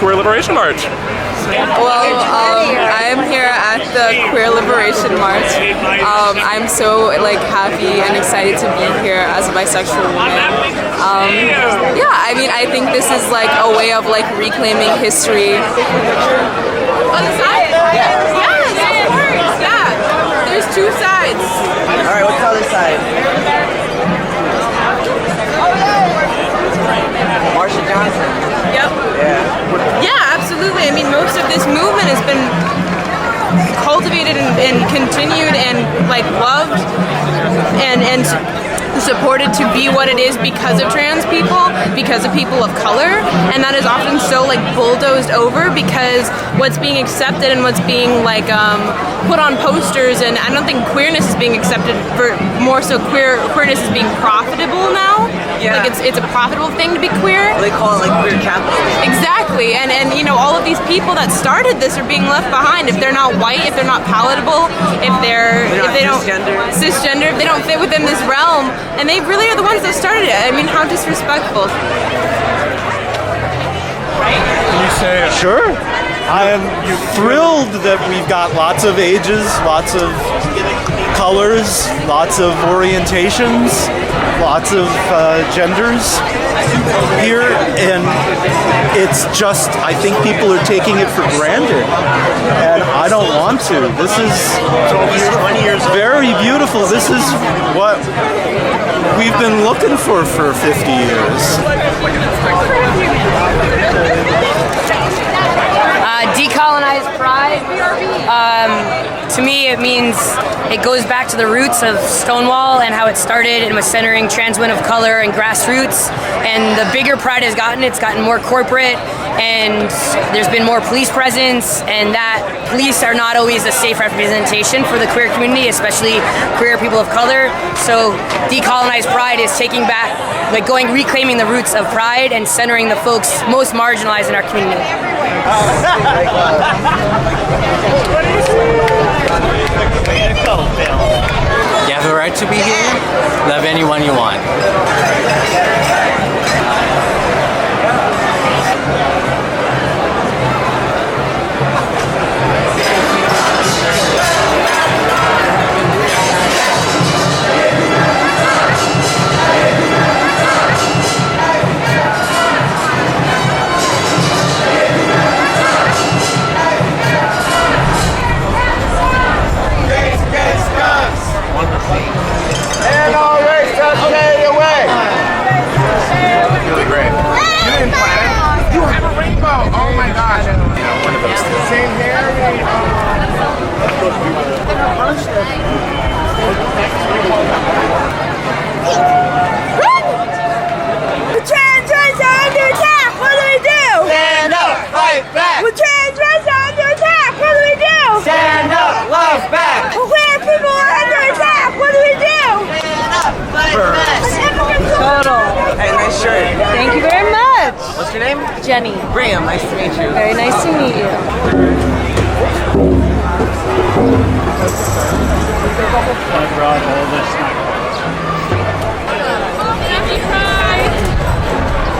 Queer Liberation March? Well, I am here at the Queer Liberation March. I'm so happy and excited to be here as a bisexual woman. Yeah, I mean, I think this is a way of reclaiming history. On the side? Yes, of course. Yeah, there's two sides. All right, what's the other side? Marsha Johnson. Yep. Yeah, absolutely. I mean, most of this movement has been cultivated and continued and loved and supported to be what it is because of trans people, because of people of color, and that is often so bulldozed over because what's being accepted and what's being put on posters, and I don't think queerness is being accepted for more so queerness is being profitable now. Yeah. It's a profitable thing to be queer. They call it queer capitalism. Exactly, and all of these people that started this are being left behind if they're not white, if they're not palatable, if they don't cisgender, if they don't fit within this realm, and they really are the ones that started it. I mean, how disrespectful. Can you say Sure. I am thrilled that we've got lots of ages, lots of colors, lots of orientations, lots of genders here, and it's just, I think people are taking it for granted, and I don't want to. This is very beautiful. This is what we've been looking for 50 years. Decolonize Pride. To me, it means it goes back to the roots of Stonewall and how it started and was centering trans women of color and grassroots. And the bigger Pride has gotten, it's gotten more corporate, and there's been more police presence, and that police are not always a safe representation for the queer community, especially queer people of color. So Decolonize Pride is taking back, reclaiming the roots of Pride and centering the folks most marginalized in our community. You have the right to be here. Love anyone you want. And all race take away. Really great. You didn't plan it. You have a rainbow. Oh my gosh. One of those. Same hair. The trans rights are under attack. What do we do? Stand up, fight back. The trans rights are under attack. What do we do? Stand up, love back. The queer people are under attack. What do we do? Stand up, fight back. Total. Hey, nice shirt. Thank you very much. What's your name? Jenny. Graham, nice to meet you. Very nice to meet you. I brought all this Happy Pride!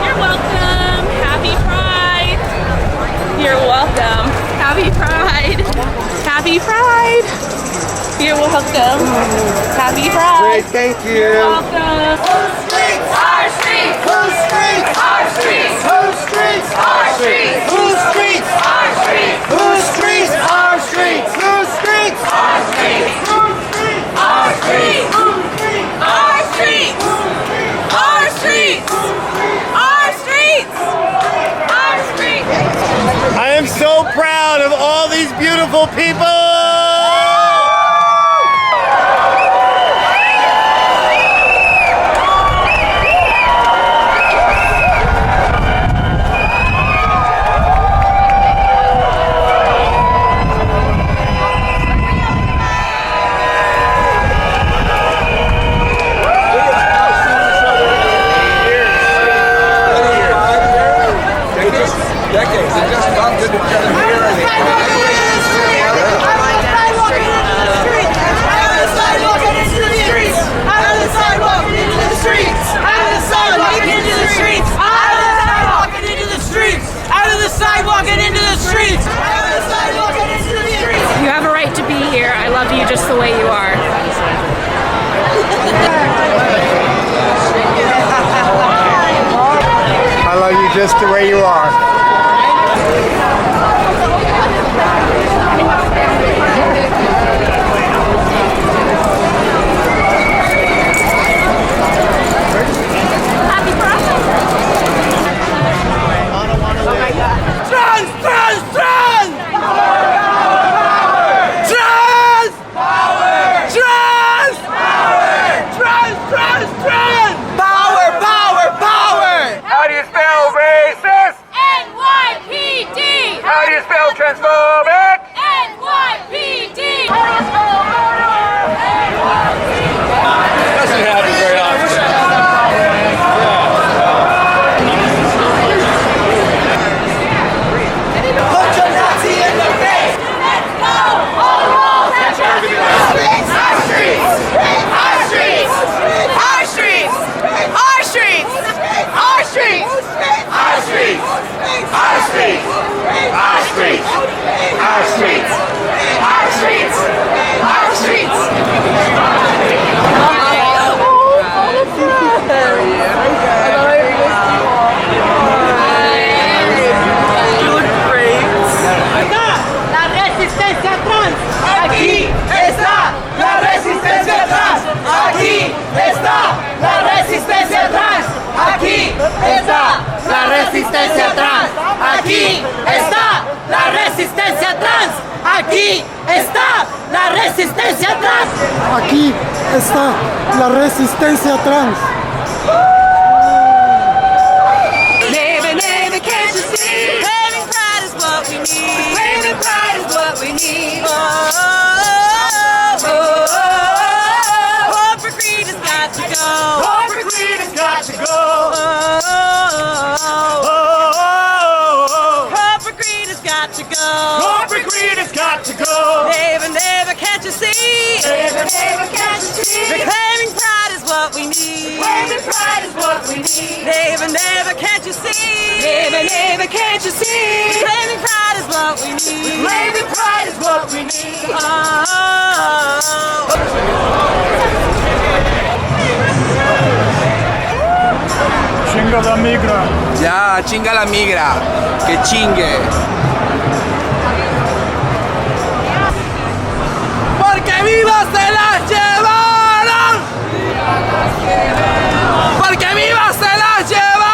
You're welcome! Happy Pride! You're welcome! Happy Pride! Happy Pride! You're welcome! Happy Pride! Great, thank you. You're welcome! Whose streets? Our streets! Whose streets? Our streets! Whose streets? Our streets! Whose streets? Our streets! Whose streets? Our streets! Whose streets? Our streets! Our streets! Our streets! Our streets! Our streets! Our streets! I am so proud of all these beautiful people! love you just the way you are. I love you just the way you are. Happy Pride. Trans, trans, trans! Trans! Trans! Trans, trans, trans! Power, power, power! How do you spell racist? NYPD. How do you spell transphobic? NYPD. Doesn't happen very often. Punch a Nazi in the face! Let's go. All walls and Our streets! Our streets! Our streets! Our streets! Our streets! Our streets! Our streets! Our streets! Our streets! Our streets! Our streets! La resistencia trans. Aquí está la resistencia trans. Aquí está la resistencia trans. Aquí está la resistencia trans. Aquí está la resistencia trans. Aquí está la resistencia trans. Aquí está la resistencia trans. Neighbor, neighbor, can't you see? Claiming pride is what we need. Claiming pride is what we need. Oh, oh, oh, oh. Corporate greed has got to go. Corporate greed has got to go. Oh, oh, oh. Corporate greed has got to go. Corporate greed has got to go. Neighbor, neighbor, can't you see? Neighbor, neighbor, can't you see? Reclaiming pride is what we need. Reclaiming pride is what we need. Neighbor, neighbor, can't you see? Neighbor, neighbor, can't you see? Reclaiming pride is what we need. Reclaiming pride is what we need. Chinga la migra. Ya, chinga la migra. Que chingue. Porque vivas se las llevaron. Porque vivas se las llevaron.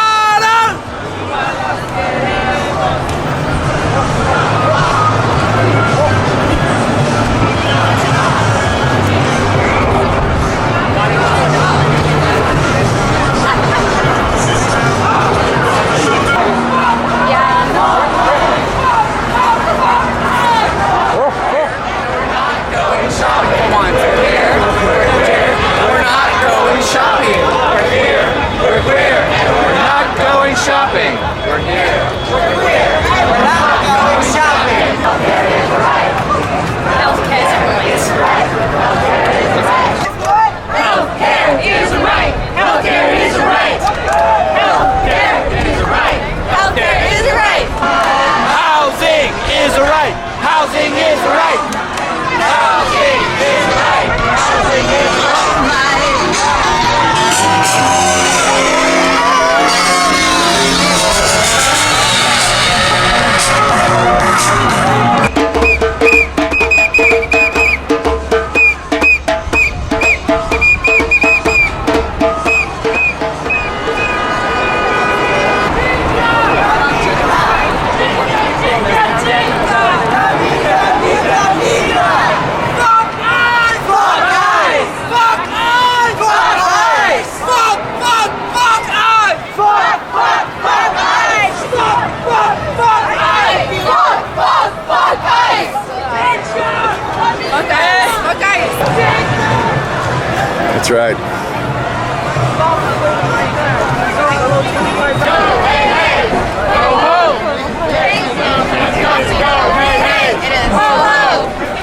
We're not going shopping. We're here. We're queer. And we're not going shopping. We're here. We're queer. And we're not going shopping. Healthcare is right. Healthcare is right. Healthcare is right. Healthcare is right. Healthcare is right. Housing is right. Housing is right. Housing is right. Housing is right. That's right.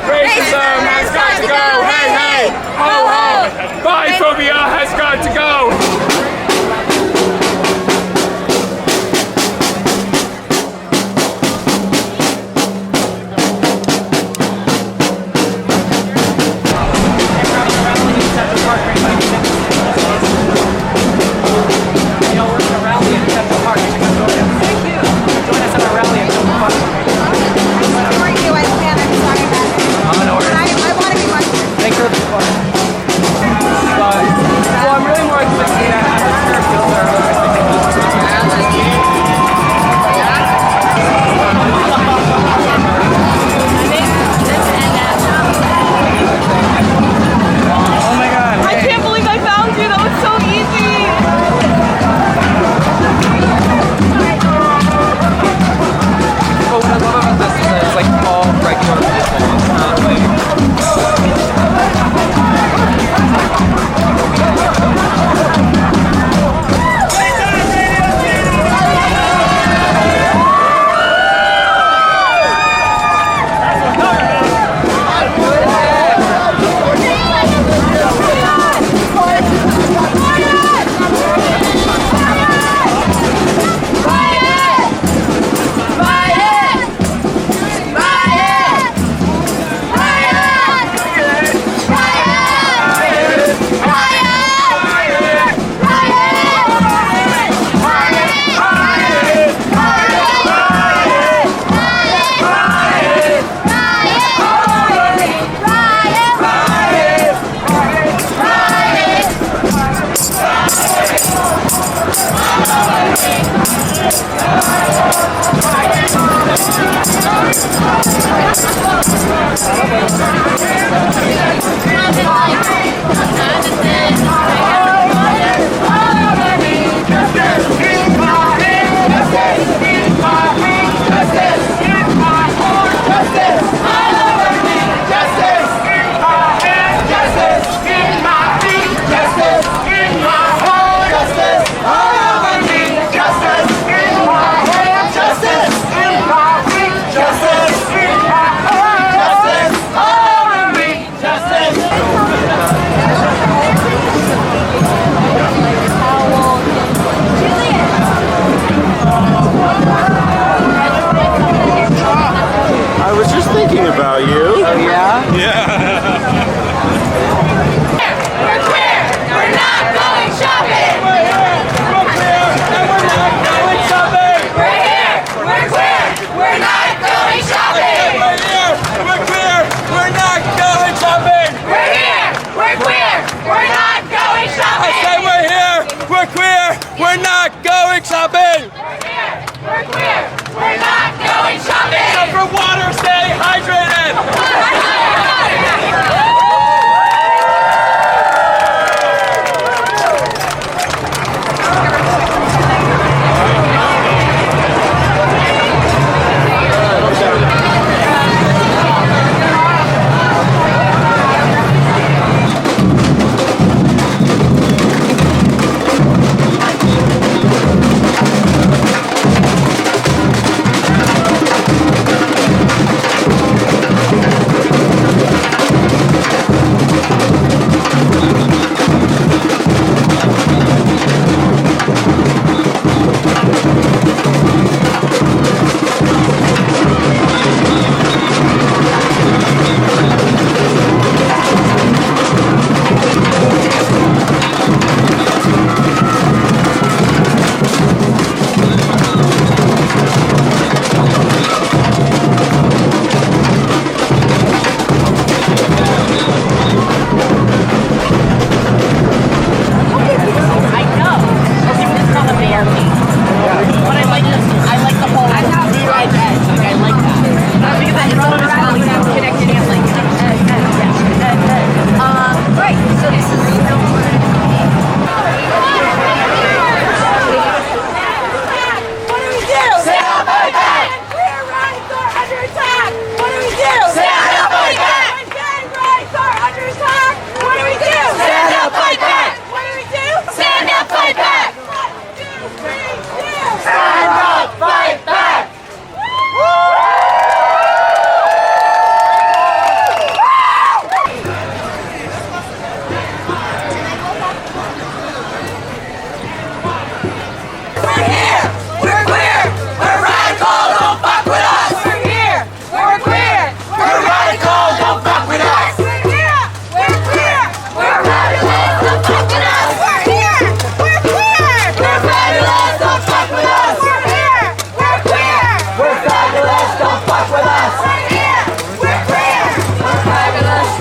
Racism has got to go. Hey, hey. Ho, ho. Biphobia has got to go.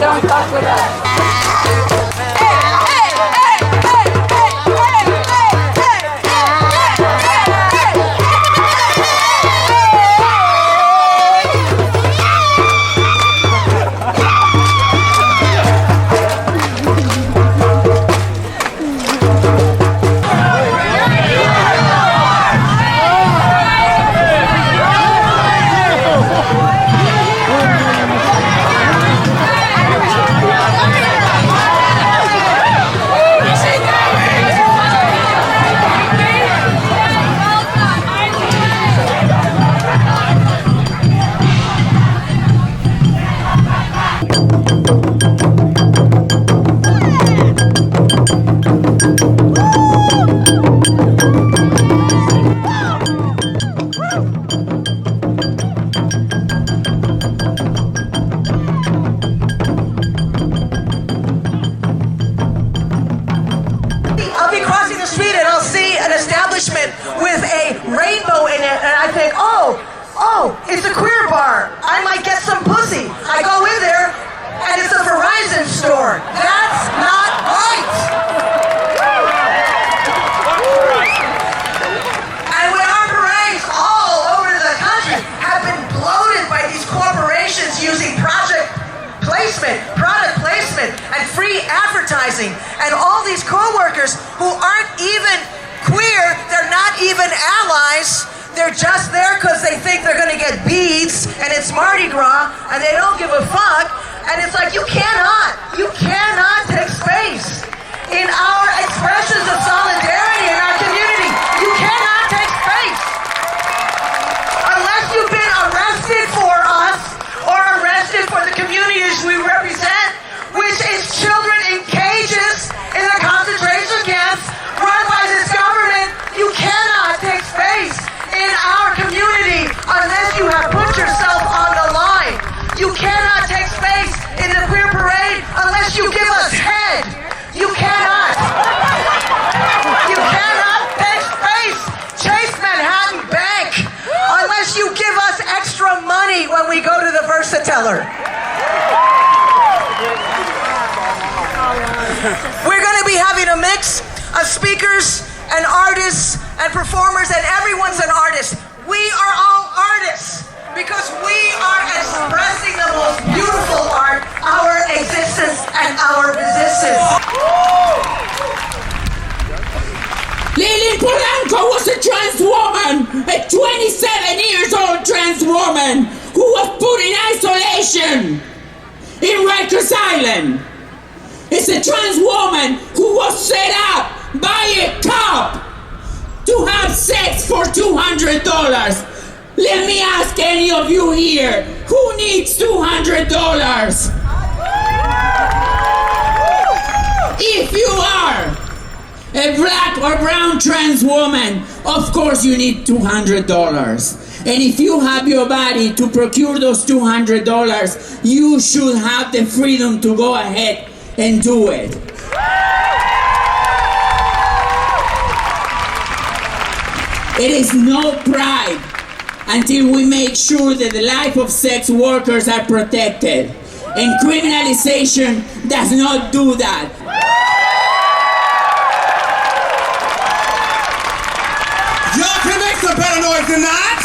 Don't fuck with us. I'll be crossing the street and I'll see an establishment with a rainbow in it, and I think, oh, it's a queer bar. I might get some pussy. I go in there, and it's a Verizon store. That's not right. And when our parades all over the country have been bloated by these corporations using product placement, and free advertising, and all these co-workers who aren't even queer, they're not even allies, they're just there because they think they're going to get beads, and it's Mardi Gras, and they don't give a fuck, and it's like, you cannot take space in our expressions of solidarity in our community. You cannot take space unless you've been arrested for us or arrested for the communities we represent, which is children in cages in the concentration camps run by this government. You cannot take space in our community unless you have put yourself on the line. You cannot take space in the queer parade unless you give us head. You cannot. You cannot take space, Chase Manhattan Bank, unless you give us extra money when we go to the Versateller. We're going to be having a mix of speakers and artists and performers, and everyone's an artist. We are all artists because we are expressing the most beautiful art, our existence and our resistance. Lily Polanco was a trans woman, a 27 years old trans woman who was put in isolation in Rikers Island. It's a trans woman who was set up by a cop to have sex for $200. Let me ask any of you here, who needs $200? If you are a black or brown trans woman, of course you need $200. And if you have your body to procure those $200, you should have the freedom to go ahead and do it. It is no pride until we make sure that the life of sex workers are protected. And criminalization does not do that. Y'all can make some better noise than that.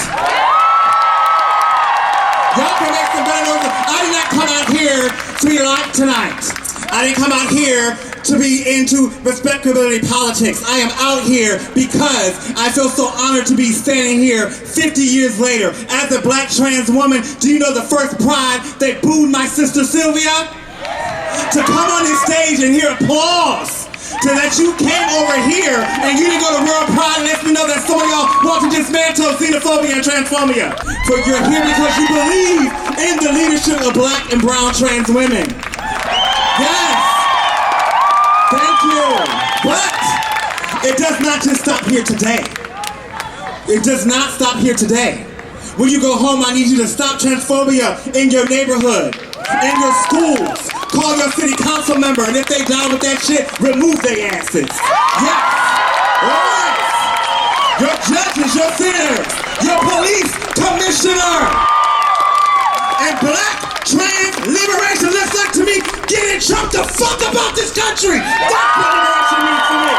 Y'all can make some better noise. I did not come out here to be like tonight. I didn't come out here to be into respectability politics. I am out here because I feel so honored to be standing here 50 years later. As a black trans woman, do you know the first Pride they booed my sister Sylvia? To come on this stage and hear applause. To that you came over here and you didn't go to World Pride lets me know that some of y'all want to dismantle xenophobia and transphobia. So you're here because you believe in the leadership of black and brown trans women. Yes! Thank you! But it does not just stop here today. It does not stop here today. When you go home, I need you to stop transphobia in your neighborhood, in your schools. Call your city council member, and if they down with that shit, remove their asses. Yes! Alright! Your judges, your senators, your police commissioner, and black trans liberation. Listen to me, country. That's what liberation means to me.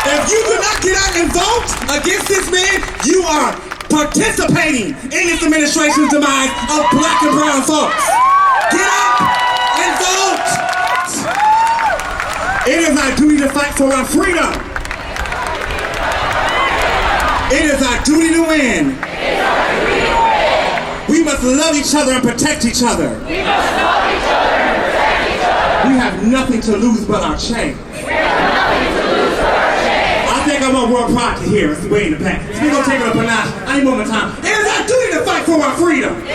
If you do not get out and vote against this man, you are participating in this administration's demise of black and brown folks. Get up and vote. It is our duty to fight for our freedom. It is our duty to win. We must love each other and protect each other. We have nothing to lose but our change. I think I want World Pride to hear us way in the back. We're going to take it up a notch. I need one more time. It is our duty to fight for our freedom. It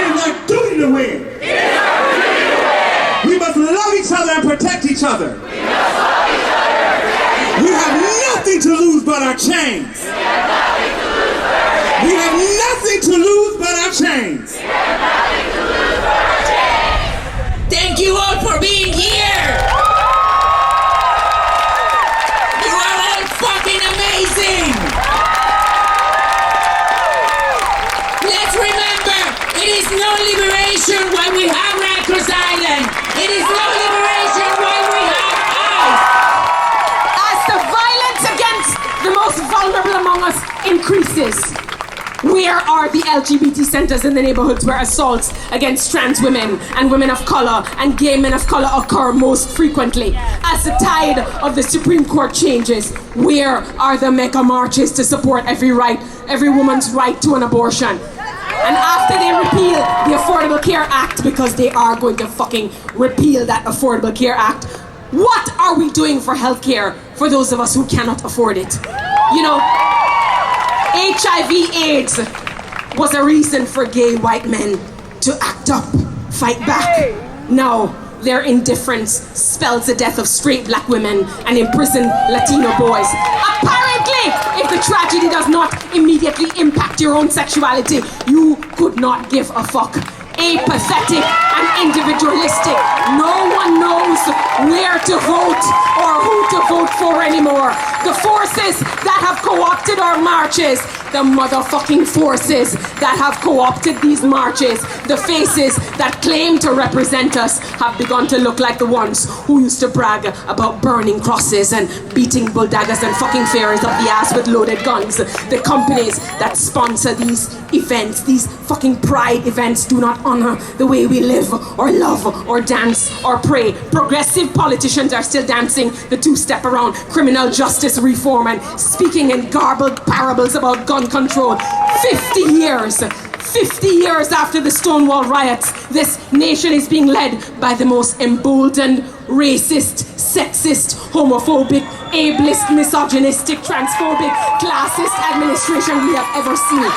is our duty to win. We must love each other and protect each other. We have nothing to lose but our chains. We have nothing to lose but our chains. Thank you all for being here. You are all fucking amazing. Let's remember, it is no liberation while we have Rikers Island. It is no liberation while we have ICE. As the violence against the most vulnerable among us increases, where are the LGBT centers in the neighborhoods where assaults against trans women and women of color and gay men of color occur most frequently? As the tide of the Supreme Court changes, where are the mega marches to support every woman's right to an abortion? And after they repeal the Affordable Care Act, because they are going to fucking repeal that Affordable Care Act, what are we doing for healthcare for those of us who cannot afford it? You know, HIV/AIDS was a reason for gay white men to act up, fight back. Now, their indifference spells the death of straight black women and imprisoned Latino boys. Apparently, if the tragedy does not immediately impact your own sexuality, you could not give a fuck. Apathetic and individualistic. No one knows where to vote or who to vote for anymore. The forces that have co-opted our marches, the motherfucking forces that have co-opted these marches, the faces that claim to represent us have begun to look like the ones who used to brag about burning crosses and beating bulldaggers and fucking fairies up the ass with loaded guns. The companies that sponsor these events, these fucking pride events, do not honor the way we live or love or dance or pray. Progressive politicians are still dancing the two-step around criminal justice reform and speaking in garbled parables about gun control. 50 years after the Stonewall riots, this nation is being led by the most emboldened, racist, sexist, homophobic, ableist, misogynistic, transphobic, classist administration we have ever seen.